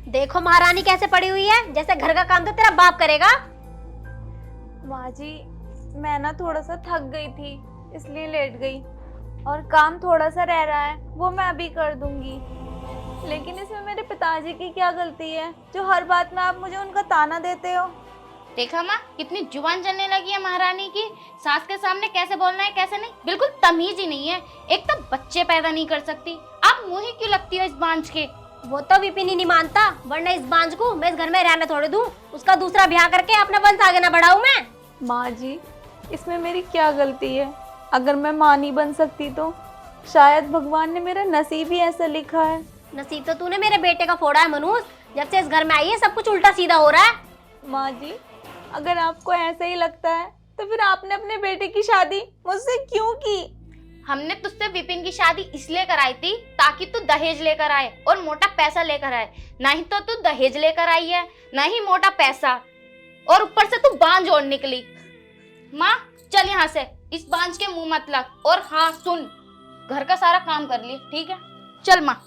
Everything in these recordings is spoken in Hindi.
देखो महारानी कैसे पड़ी हुई है, जैसे घर का काम तो तेरा बाप करेगा। माँ जी, मैं ना थोड़ा सा थक गई थी इसलिए लेट गई, और काम थोड़ा सा रह रहा है वो मैं अभी कर दूंगी। लेकिन इसमें मेरे पिताजी की क्या गलती है जो हर बात में आप मुझे उनका ताना देते हो? देखा माँ, कितनी जुबान चलने लगी है महारानी की। सास के सामने कैसे बोलना है कैसे नहीं, बिल्कुल तमीज ही नहीं है। एक तो बच्चे पैदा नहीं कर सकती, आप मुंह ही क्यों लगती हो इस बांझ के। वो तो विपिन ही नहीं मानता, वरना इस बांझ को मैं इस घर में रहने थोड़े दूं। उसका दूसरा ब्याह करके अपना वंश आगे ना बढ़ाऊं मैं। माँ जी, इसमें मेरी क्या गलती है? अगर मैं माँ नहीं बन सकती तो शायद भगवान ने मेरा नसीब ही ऐसा लिखा है। नसीब तो तूने मेरे बेटे का फोड़ा है मनोज। जब से इस घर में आई है सब कुछ उल्टा सीधा हो रहा है। माँ जी, अगर आपको ऐसा ही लगता है तो फिर आपने अपने बेटे की शादी मुझसे क्यों की? हमने तुझसे विपिन की शादी इसलिए कराई थी ताकि तू दहेज लेकर आए और मोटा पैसा लेकर आए। नहीं तो तू दहेज लेकर आई है, नहीं मोटा पैसा, और ऊपर से तू बांझ और निकली। माँ चल यहाँ से, इस बांझ के मुंह मत लग। और हाँ सुन, घर का सारा काम कर ली, ठीक है? चल माँ।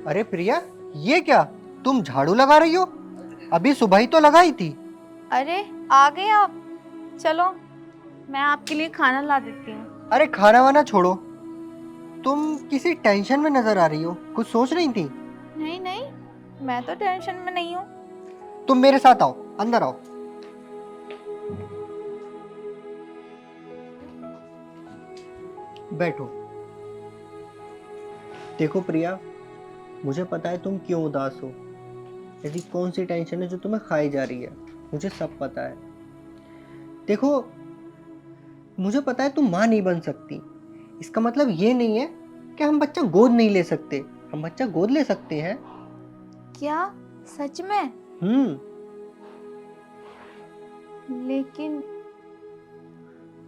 अरे प्रिया, ये क्या? तुम झाड़ू लगा रही हो? अभी सुबह ही तो लगाई थी। अरे आ गए आप? चलो मैं आपके लिए खाना ला देती हूँ। अरे खाना वाना छोड़ो, तुम किसी टेंशन में नजर आ रही हो। कुछ सोच रही थी? नहीं नहीं, मैं तो टेंशन में नहीं हूँ। तुम मेरे साथ आओ, अंदर आओ। बैठो। देखो प्रिया, मुझे पता है तुम क्यों उदास हो। ऐसी कौन सी टेंशन है जो तुम्हें खाई जा रही है, मुझे सब पता है। देखो, मुझे पता है तुम माँ नहीं बन सकती। इसका मतलब ये नहीं है कि हम बच्चा गोद नहीं ले सकते। हम बच्चा गोद ले सकते हैं। क्या सच में? हम्म। लेकिन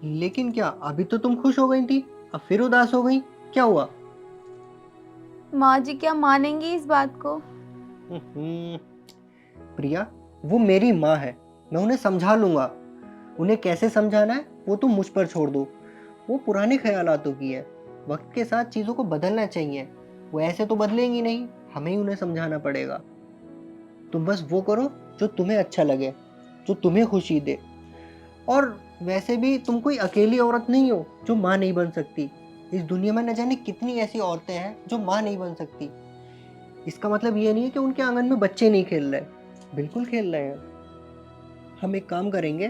लेकिन क्या? अभी तो तुम खुश हो गई थी, अब फिर उदास हो गई। क्या हुआ? माँ जी क्या मानेंगी इस बात को? प्रिया, वो मेरी माँ है, मैं उन्हें समझा लूंगा। उन्हें कैसे समझाना है वो तुम मुझ पर छोड़ दो। वो पुराने ख्यालातों की है। वक्त के साथ चीज़ों को बदलना चाहिए। वो ऐसे तो बदलेंगी नहीं, हमें ही उन्हें समझाना पड़ेगा। तुम बस वो करो जो तुम्हें अच्छा लगे, जो तुम्हें खुशी दे। और वैसे भी तुम कोई अकेली औरत नहीं हो जो माँ नहीं बन सकती। इस दुनिया में न जाने कितनी ऐसी औरतें हैं जो माँ नहीं बन सकती। इसका मतलब ये नहीं है कि उनके आंगन में बच्चे नहीं खेल रहे, बिल्कुल खेल रहे हैं। हम एक काम करेंगे,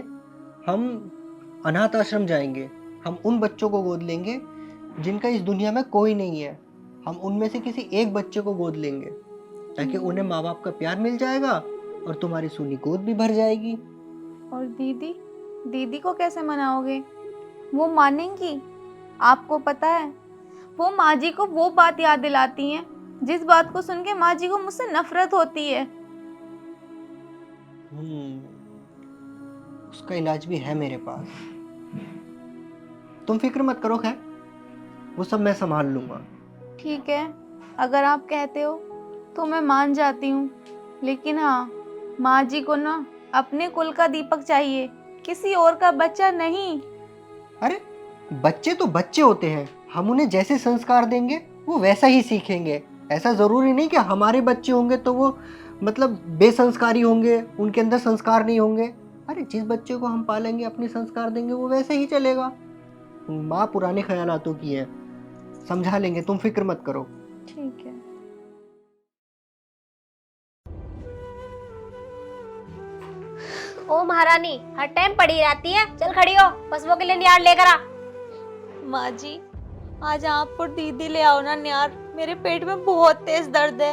हम अनाथ आश्रम जाएंगे। हम उन बच्चों को गोद लेंगे जिनका इस दुनिया में कोई नहीं है। हम उनमें से किसी एक बच्चे को गोद लेंगे ताकि उन्हें माँ बाप का प्यार मिल जाएगा और तुम्हारी सूनी गोद भी भर जाएगी। और दीदी, दीदी को कैसे मनाओगे? वो मानेंगी? आपको पता है, वो माँ जी को वो बात याद दिलाती हैं जिस बात को सुन के माँ जी को मुझसे नफरत होती है। उसका इलाज भी है मेरे पास। तुम फिक्र मत करो, खैर वो सब मैं संभाल लूंगा। ठीक है, अगर आप कहते हो तो मैं मान जाती हूँ। लेकिन हाँ, माँ जी को ना अपने कुल का दीपक चाहिए, किसी और का बच्चा नहीं। अरे बच्चे तो बच्चे होते हैं, हम उन्हें जैसे संस्कार देंगे वो वैसा ही सीखेंगे। ऐसा जरूरी नहीं कि हमारे बच्चे होंगे तो वो मतलब बेसंस्कारी होंगे, उनके अंदर संस्कार नहीं होंगे। अरे जिस बच्चे को हम पालेंगे, अपने संस्कार देंगे, वो वैसे ही चलेगा। माँ पुराने ख्यालातों की है, समझा लेंगे, तुम फिक्र मत करो। ठीक है। ओ महारानी हर टाइम पड़ी रहती है, चल खड़ी हो, पशुओं के लिए नियार लेकर आ। माँ जी, आज आप और दीदी ले आओ ना नियार। मेरे पेट में बहुत तेज दर्द है।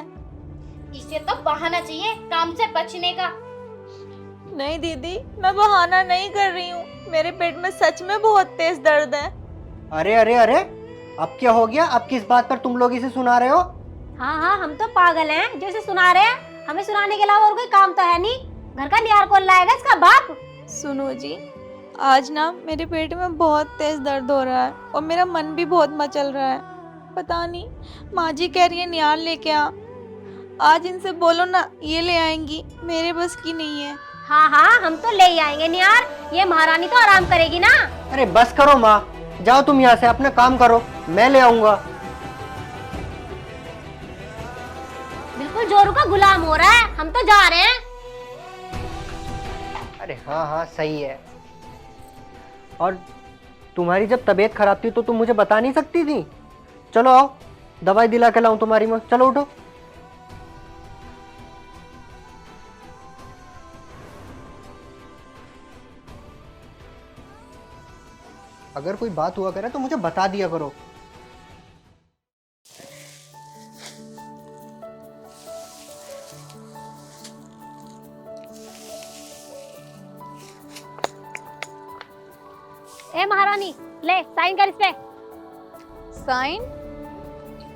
इसे तो बहाना चाहिए काम से बचने का। नहीं दीदी, मैं बहाना नहीं कर रही हूँ, मेरे पेट में सच में बहुत तेज दर्द है। अरे अरे अरे, अब क्या हो गया? अब किस बात पर तुम लोग इसे सुना रहे हो? हाँ हाँ, हम तो पागल हैं जो इसे सुना रहे हैं। हमें सुनाने के अलावा और कोई काम तो है नहीं। घर का नियार कौन लाएगा इसका बाप? सुनो जी, आज ना मेरे पेट में बहुत तेज दर्द हो रहा है और मेरा मन भी बहुत मचल रहा है। पता नहीं, माँ जी कह रही है नियार लेके आ। आज इनसे बोलो ना, ये ले आएंगी, मेरे बस की नहीं है। हाँ हाँ, हम तो ले ही आएंगे नियार। ये महारानी तो आराम करेगी ना। अरे बस करो माँ, जाओ तुम यहाँ से, अपना काम करो, मैं ले आऊंगा। बिल्कुल जोरू का गुलाम हो रहा है। हम तो जा रहे हैं। अरे हाँ हाँ सही है। और तुम्हारी जब तबीयत खराब थी तो तुम मुझे बता नहीं सकती थी? चलो आओ, दवाई दिला के लाऊं तुम्हारी मैं। चलो उठो। अगर कोई बात हुआ करे तो मुझे बता दिया करो। ए महारानी, ले साइन कर इस पे। साइन?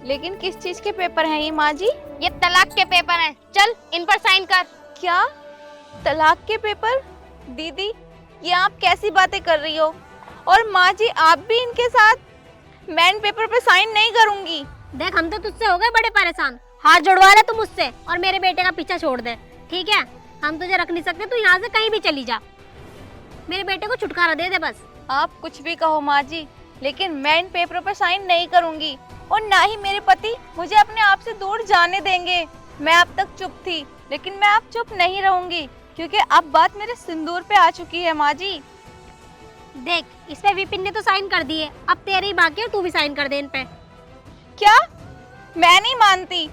लेकिन किस चीज के पेपर हैं ये माँ जी? ये तलाक के पेपर हैं, चल इन पर साइन कर। क्या? तलाक के पेपर? दीदी, ये आप कैसी बातें कर रही हो? और माँ जी, आप भी इनके साथ? मैं इन पेपर पे साइन नहीं करूंगी। देख, हम तो तुझसे हो गए बड़े परेशान। हाथ जुड़वा ले तुम मुझसे और मेरे बेटे का पीछा छोड़ दे, ठीक है? हम तुझे रख नहीं सकते, तू यहाँ से कहीं भी चली जा। मेरे बेटे को छुटकारा दे दे बस। आप कुछ भी कहो माँ जी, लेकिन मैं इन पेपरों पर साइन नहीं करूंगी और ना ही मेरे पति मुझे अपने आप से दूर जाने देंगे। मैं अब तक चुप थी, लेकिन मैं अब चुप नहीं रहूंगी क्योंकि अब बात मेरे सिंदूर पे आ चुकी है माँ जी। देख, इस पे विपिन ने तो साइन कर दिए, अब तेरी बाकी है, तू भी साइन कर दे इन पे। क्या? मैं नहीं मानती।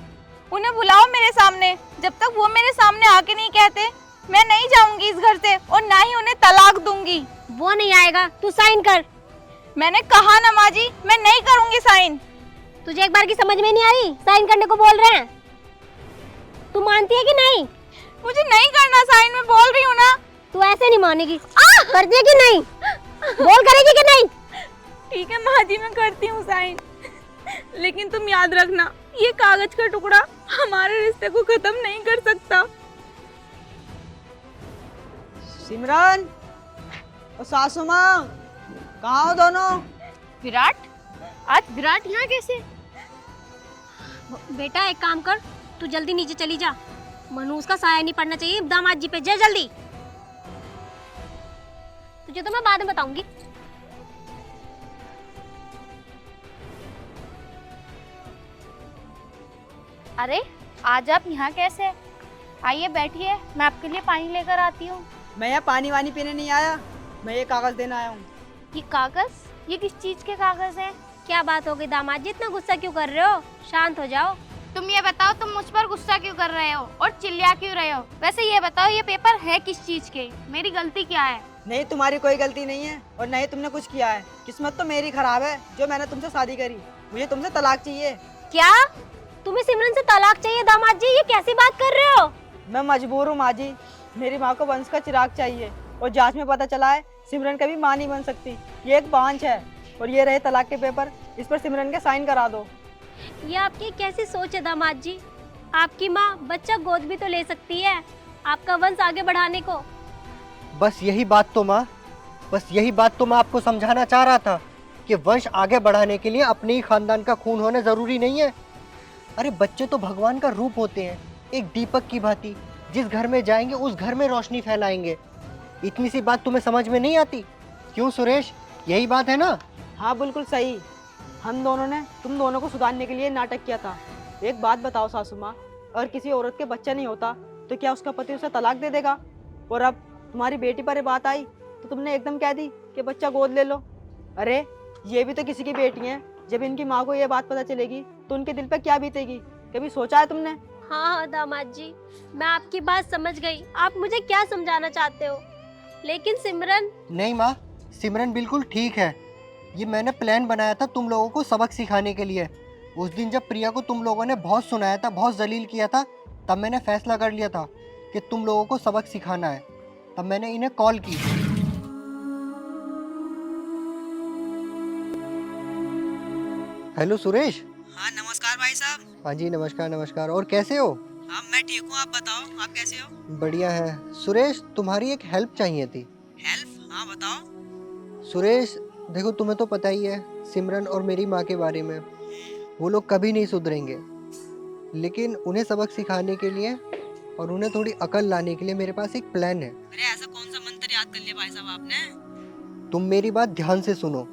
उन्हें बुलाओ मेरे सामने। जब तक वो मेरे सामने आके नहीं कहते, मैं नहीं जाऊंगी इस घर से और ना ही उन्हें तलाक दूंगी। वो नहीं आएगा, तू साइन कर। मैंने कहा ना माँ जी, मैं नहीं करूंगी साइन। तुझे एक बार की समझ में नहीं आ रही? साइन करने को बोल रहे हैं, तू मानती है कि नहीं? मुझे नहीं करना साइन, मैं बोल रही हूँ ना। तू ऐसे नहीं मानेगी। कर दिया कि नहीं? बोल, करेगी कि नहीं? ठीक है माँ जी, मैं करती हूँ साइन, लेकिन तुम याद रखना, ये कागज का टुकड़ा हमारे रिश्ते को खत्म नहीं कर सकता। सिमरन और सासू माँ, कहाँ हो दोनों? विराट, आज विराट यहाँ कैसे? बेटा एक काम कर, तू जल्दी नीचे चली जा। मनु उसका साया नहीं पड़ना चाहिए दामाद जी पे। जा जल्दी, तुझे तो मैं बाद में बताऊंगी। अरे आज आप यहाँ कैसे? आइए बैठिए, मैं आपके लिए पानी लेकर आती हूँ। मैं यहाँ पानी वानी पीने नहीं आया, मैं ये कागज देने आया हूँ। ये कागज? ये किस चीज के कागज हैं? क्या बात हो गई दामाद जी, इतना गुस्सा क्यों कर रहे हो? शांत हो जाओ। तुम ये बताओ, तुम मुझ पर गुस्सा क्यों कर रहे हो और चिल्ला क्यों रहे हो? वैसे ये बताओ, ये पेपर है किस चीज के? मेरी गलती क्या है? नहीं, तुम्हारी कोई गलती नहीं है और नहीं तुमने कुछ किया है। किस्मत तो मेरी खराब है जो मैंने तुमसे शादी करी। मुझे तुमसे तलाक चाहिए। क्या तुम्हें सिमरन से तलाक चाहिए? दामाद जी ये कैसी बात कर रहे हो? मैं मजबूर हूँ माँ जी, मेरी माँ को वंश का चिराग चाहिए और जांच में पता चला है सिमरन कभी माँ नहीं बन सकती। ये एक बांझ है और ये रहे तलाक के पेपर, इस पर सिमरन के साइन करा दो। ये आपकी कैसी सोच है दामाद जी? आपकी माँ बच्चा गोद भी तो ले सकती है, आपका वंश आगे बढ़ाने को। बस यही बात तो माँ, बस यही बात तो मैं आपको समझाना चाह रहा था कि वंश आगे बढ़ाने के लिए अपने ही खानदान का खून होना जरूरी नहीं है। अरे बच्चे तो भगवान का रूप होते हैं, एक दीपक की भांति। जिस घर में जाएंगे उस घर में रोशनी फैलाएंगे। इतनी सी बात तुम्हें समझ में नहीं आती? क्यों सुरेश, यही बात है ना? हाँ बिल्कुल सही। हम दोनों ने तुम दोनों को सुधारने के लिए नाटक किया था। एक बात बताओ सासू माँ, अगर किसी औरत के बच्चा नहीं होता तो क्या उसका पति उसे तलाक दे देगा? और अब तुम्हारी बेटी पर ये बात आई तो तुमने एकदम कह दी कि बच्चा गोद ले लो। अरे ये भी तो किसी की बेटी है। जब इनकी माँ को ये बात पता चलेगी तो उनके दिल पर क्या बीतेगी? कभी सोचा है तुमने? हाँ दामाद जी, मैं आपकी बात समझ गई। आप मुझे क्या समझाना चाहते हो? लेकिन सिमरन। नहीं माँ, सिमरन बिल्कुल ठीक है। ये मैंने प्लान बनाया था तुम लोगों को सबक सिखाने के लिए, उस दिन जब प्रिया को तुम लोगों ने बहुत सुनाया था, बहुत जलील किया था, तब मैंने फैसला कर लिया था कि तुम लोगों को सबक सिखाना है। तब मैंने इन्हें कॉल की। हेलो सुरेश। हाँ नमस्कार भाई साहब। हाँ जी नमस्कार नमस्कार। और कैसे हो? हाँ मैं ठीक हूँ, आप बताओ आप कैसे हो? बढ़िया है। सुरेश तुम्हारी एक हेल्प चाहिए थी। हेल्प? हाँ बताओ। सुरेश देखो, तुम्हें तो पता ही है सिमरन और मेरी माँ के बारे में। वो लोग कभी नहीं सुधरेंगे, लेकिन उन्हें सबक सिखाने के लिए और उन्हें थोड़ी अकल लाने के लिए मेरे पास एक प्लान है। अरे ऐसा कौन सा मंत्र याद कर लिया भाई साहब आपने? तुम मेरी बात ध्यान से सुनो।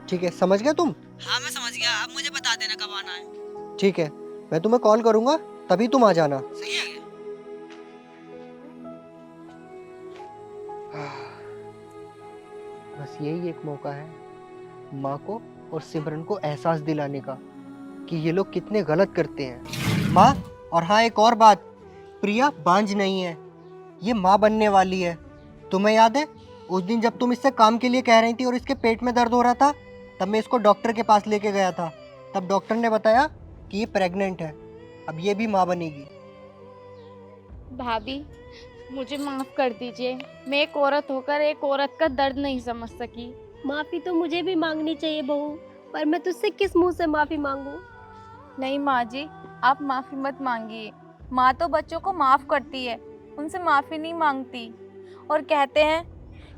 ठीक है, समझ गया तुम? हाँ मैं समझ गया, आप मुझे बता देना कब आना है। ठीक है, मैं तुम्हें कॉल करूंगा तभी तुम आ जाना। सही है। बस यही एक मौका है माँ को और सिमरन को एहसास दिलाने का कि ये लोग कितने गलत करते हैं। माँ, और हाँ एक और बात, प्रिया बांझ नहीं है, ये माँ बनने वाली है। तुम्हें याद है उस दिन जब तुम इससे काम के लिए कह रही थी और इसके पेट में दर्द हो रहा था, तब मैं इसको डॉक्टर के पास लेके गया था। तब डॉक्टर ने बताया कि ये प्रेग्नेंट है, अब ये भी माँ बनेगी। भाभी मुझे माफ कर दीजिए, मैं एक औरत होकर एक औरत का दर्द नहीं समझ सकी। माफ़ी तो मुझे भी मांगनी चाहिए बहू, पर मैं तुझसे किस मुंह से माफ़ी मांगूं? नहीं माँ जी, आप माफ़ी मत मांगिए। माँ तो बच्चों को माफ़ करती है, उनसे माफ़ी नहीं मांगती। और कहते हैं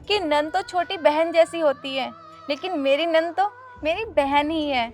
कि नन तो छोटी बहन जैसी होती है, लेकिन मेरी नन तो मेरी बहन ही है।